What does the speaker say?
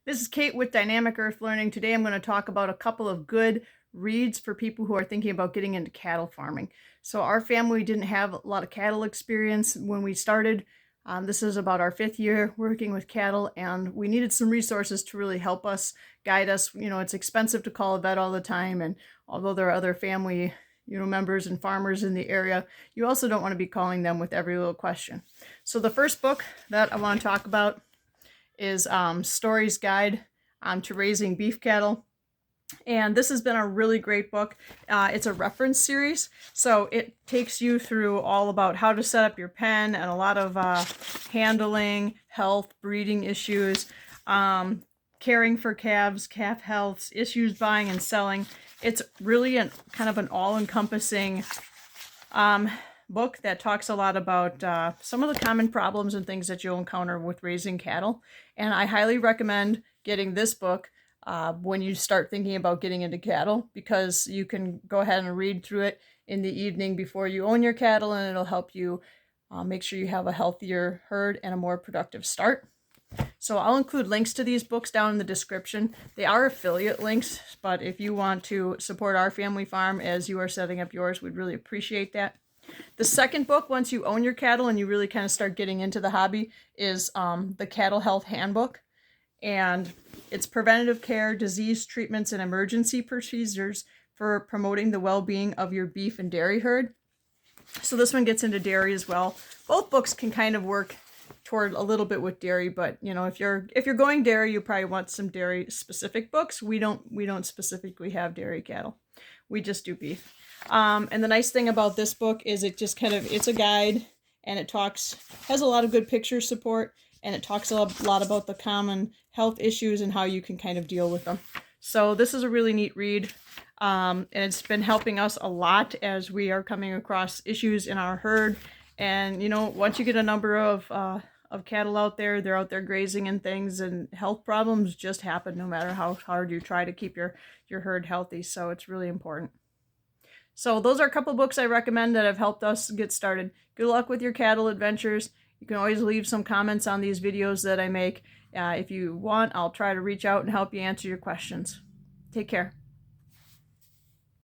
This is Kate with Dynamic Earth Learning. Today I'm going to talk about a couple of good reads for people who are thinking about getting into cattle farming. So our family didn't have a lot of cattle experience when we started. This is about our 5th year working with cattle, and we needed some resources to really help us, guide us. You know, it's expensive to call a vet all the time, and although there are other family members and farmers in the area, you also don't want to be calling them with every little question. So the first book that I want to talk about is Storey's Guide to Raising Beef Cattle. And this has been a really great book. It's a reference series, so it takes you through all about how to set up your pen and a lot of handling, health, breeding issues, caring for calves, calf health, issues buying and selling. It's really kind of an all-encompassing book that talks a lot about some of the common problems and things that you'll encounter with raising cattle. And I highly recommend getting this book when you start thinking about getting into cattle, because you can go ahead and read through it in the evening before you own your cattle, and it'll help you make sure you have a healthier herd and a more productive start. So I'll include links to these books down in the description. They are affiliate links, but if you want to support our family farm as you are setting up yours, we'd really appreciate that. The second book, once you own your cattle and you really kind of start getting into the hobby, is the Cattle Health Handbook. And it's preventative care, disease treatments, and emergency procedures for promoting the well-being of your beef and dairy herd. So this one gets into dairy as well. Both books can kind of work toward a little bit with dairy, but you know, if you're going dairy, you probably want some dairy specific books. We don't specifically have dairy cattle. We just do beef. And the nice thing about this book is it just it's a guide, and it has a lot of good picture support, and it talks a lot about the common health issues and how you can kind of deal with them. So this is a really neat read, and it's been helping us a lot as we are coming across issues in our herd. And you know, once you get a number of cattle out there, they're out there grazing and things, and health problems just happen no matter how hard you try to keep your herd healthy. So it's really important. So those are a couple books I recommend that have helped us get started. Good luck with your cattle adventures. You can always leave some comments on these videos that I make. If you want, I'll try to reach out and help you answer your questions. Take care.